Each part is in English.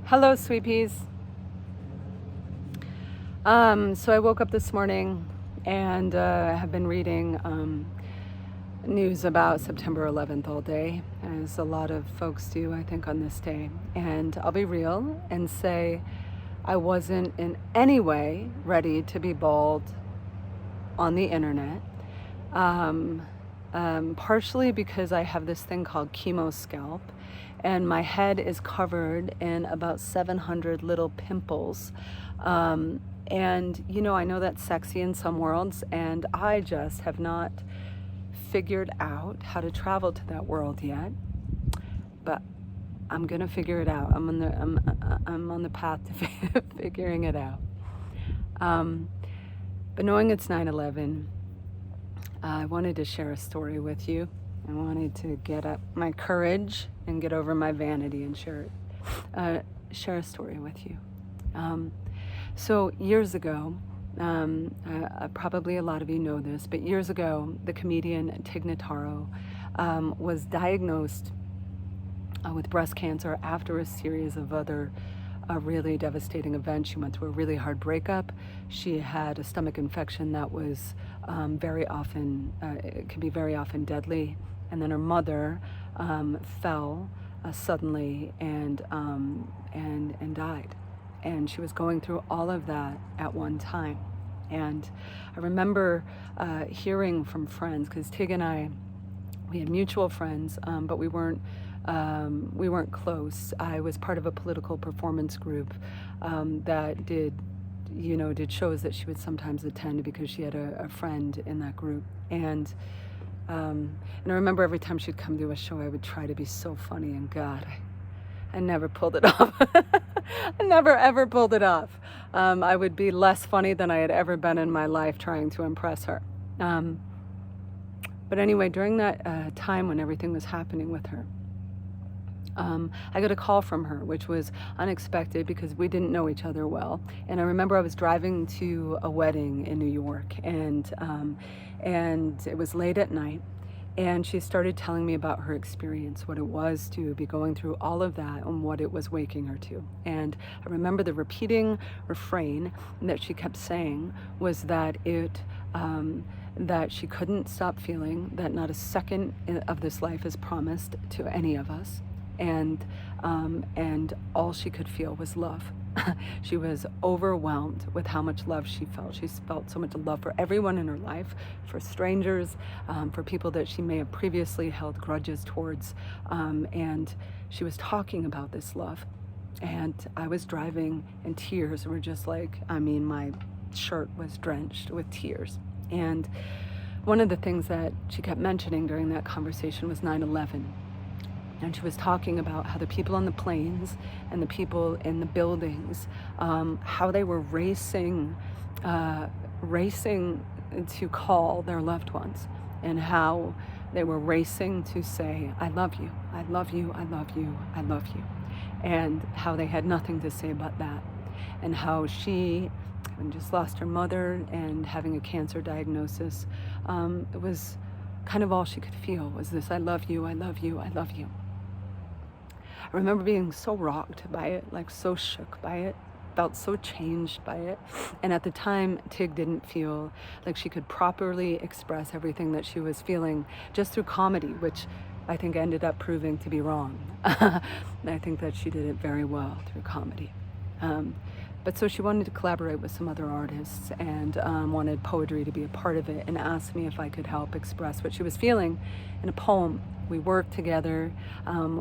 Hello, sweet peas. So I woke up this morning and have been reading news about September 11th all day, as a lot of folks do, I think, on this day. And I'll be real and say I wasn't in any way ready to be bald on the internet. Partially because I have this thing called chemo scalp, and my head is covered in about 700 little pimples. And I know that's sexy in some worlds, and I just have not figured out how to travel to that world yet. But I'm gonna figure it out. I'm on the path to figuring it out. But knowing it's 9/11. I wanted to share a story with you. I wanted to get up my courage and get over my vanity and share a story with you. So years ago, probably a lot of you know this, but years ago, the comedian Tig Notaro was diagnosed with breast cancer after a series of other really devastating events. She went through a really hard breakup. She had a stomach infection that was very often, it could be very often deadly. And then her mother fell suddenly and died. And she was going through all of that at one time. And I remember hearing from friends, because Tig and I, we had mutual friends, but we weren't close. I was part of a political performance group that did shows that she would sometimes attend because she had a friend in that group. And I remember every time she'd come to a show, I would try to be so funny, and God, I never pulled it off. I never ever pulled it off. I would be less funny than I had ever been in my life trying to impress her. But anyway, during that time when everything was happening with her, I got a call from her, which was unexpected because we didn't know each other well. And I remember I was driving to a wedding in New York, and it was late at night. And she started telling me about her experience, what it was to be going through all of that and what it was waking her to. And I remember the repeating refrain that she kept saying was that that she couldn't stop feeling that not a second of this life is promised to any of us. And all she could feel was love. She was overwhelmed with how much love she felt. She felt so much love for everyone in her life, for strangers, for people that she may have previously held grudges towards. And she was talking about this love. And I was driving, and tears were just my shirt was drenched with tears. And one of the things that she kept mentioning during that conversation was 9/11. And she was talking about how the people on the planes and the people in the buildings, how they were racing to call their loved ones, and how they were racing to say, I love you, I love you, I love you, I love you. And how they had nothing to say about that. And how she just lost her mother and having a cancer diagnosis, it was kind of all she could feel was this, I love you, I love you, I love you. I remember being so rocked by it, so shook by it, felt so changed by it. And at the time, Tig didn't feel like she could properly express everything that she was feeling just through comedy, which I think ended up proving to be wrong. I think that she did it very well through comedy. But so she wanted to collaborate with some other artists, and wanted poetry to be a part of it, and asked me if I could help express what she was feeling in a poem. We worked together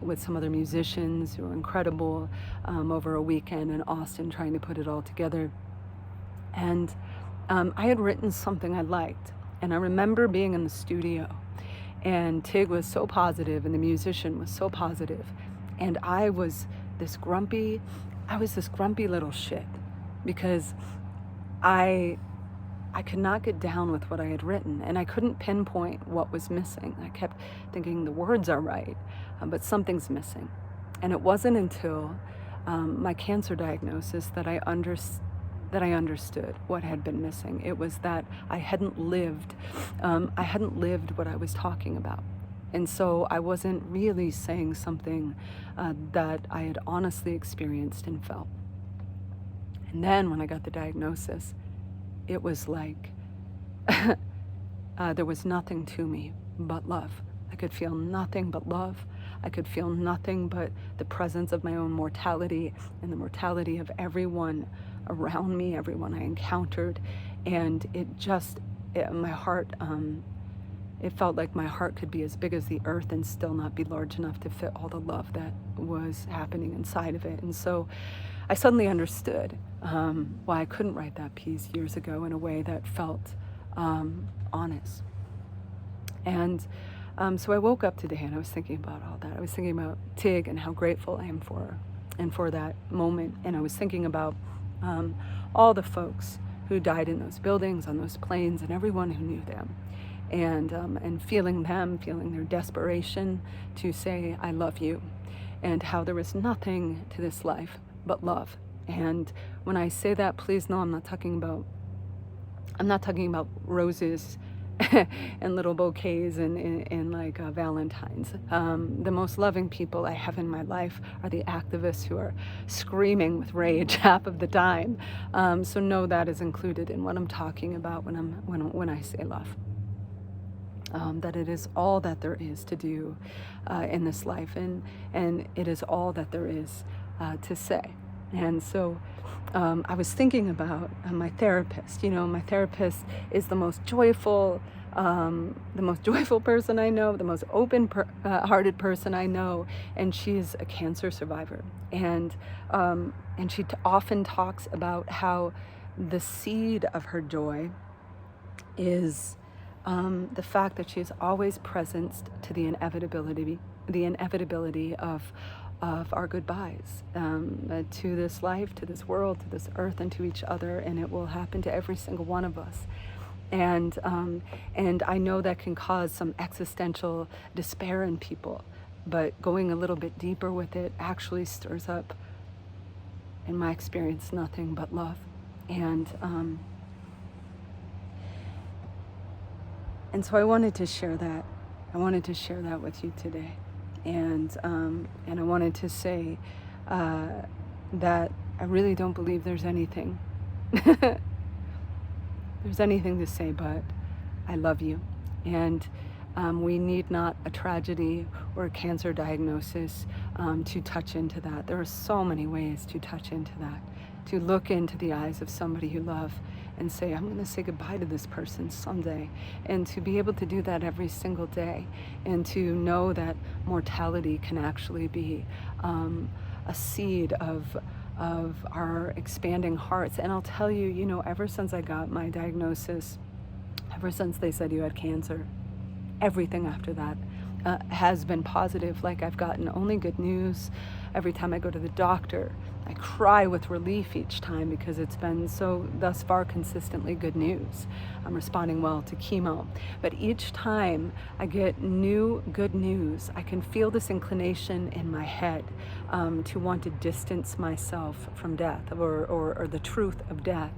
with some other musicians who were incredible over a weekend in Austin, trying to put it all together. And I had written something I liked, and I remember being in the studio, and Tig was so positive, and the musician was so positive, and I was this grumpy little shit, because I could not get down with what I had written, and I couldn't pinpoint what was missing. I kept thinking the words are right, but something's missing. And it wasn't until my cancer diagnosis that I understood what had been missing. It was that I hadn't lived what I was talking about. And so I wasn't really saying something that I had honestly experienced and felt. And then when I got the diagnosis, it was like there was nothing to me but love. I could feel nothing but love. I could feel nothing but the presence of my own mortality and the mortality of everyone around me, everyone I encountered. And my heart, it felt like my heart could be as big as the earth and still not be large enough to fit all the love that was happening inside of it. And so I suddenly understood why I couldn't write that piece years ago in a way that felt honest. And so I woke up today and I was thinking about all that. I was thinking about Tig and how grateful I am for her and for that moment. And I was thinking about all the folks who died in those buildings, on those planes, and everyone who knew them. And feeling their desperation to say, I love you, and how there was nothing to this life but love. And when I say that, please know I'm not talking about roses and little bouquets and like Valentine's. The most loving people I have in my life are the activists who are screaming with rage half of the time. So know that is included in what I'm talking about when I say love. That it is all that there is to do in this life, and it is all that there is to say. And so I was thinking about my therapist. My therapist is the most joyful person I know, the most open-hearted person I know, and she's a cancer survivor. And she often talks about how the seed of her joy is the fact that she is always present to the inevitability of our goodbyes to this life, to this world, to this earth, and to each other, and it will happen to every single one of us. And I know that can cause some existential despair in people, but going a little bit deeper with it actually stirs up, in my experience, nothing but love. And so I wanted to share that. I wanted to share that with you today. And I wanted to say that I really don't believe there's anything to say but I love you. And we need not a tragedy or a cancer diagnosis to touch into that. There are so many ways to touch into that, to look into the eyes of somebody you love and say, I'm going to say goodbye to this person someday, and to be able to do that every single day, and to know that mortality can actually be a seed of our expanding hearts. And I'll tell you, ever since I got my diagnosis, ever since they said you had cancer, everything after that has been positive. Like, I've gotten only good news. Every time I go to the doctor, I cry with relief each time because it's been so thus far consistently good news. I'm responding well to chemo. But each time I get new good news, I can feel this inclination in my head to want to distance myself from death or the truth of death.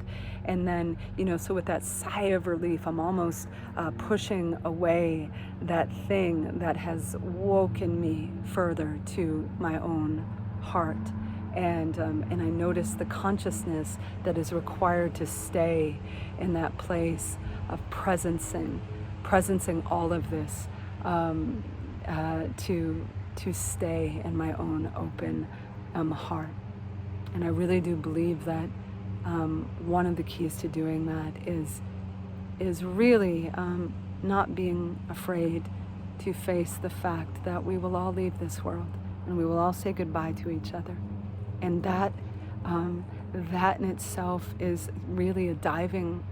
And then, so with that sigh of relief, I'm almost pushing away that thing that has woken me further to my own heart. And I notice the consciousness that is required to stay in that place of presencing all of this, to stay in my own open heart. And I really do believe that one of the keys to doing that is really not being afraid to face the fact that we will all leave this world and we will all say goodbye to each other. And that in itself is really a diving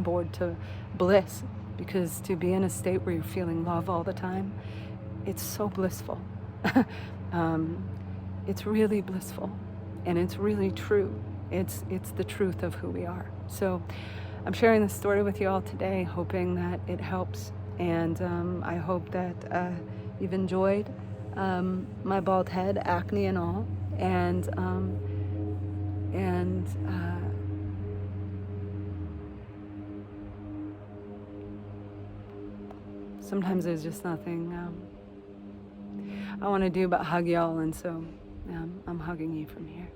board to bliss, because to be in a state where you're feeling love all the time, it's so blissful. It's really blissful, and it's really true. It's the truth of who we are. So I'm sharing this story with you all today, hoping that it helps, and I hope that you've enjoyed my bald head, acne and all. And sometimes there's just nothing I want to do but hug y'all, and so I'm hugging you from here.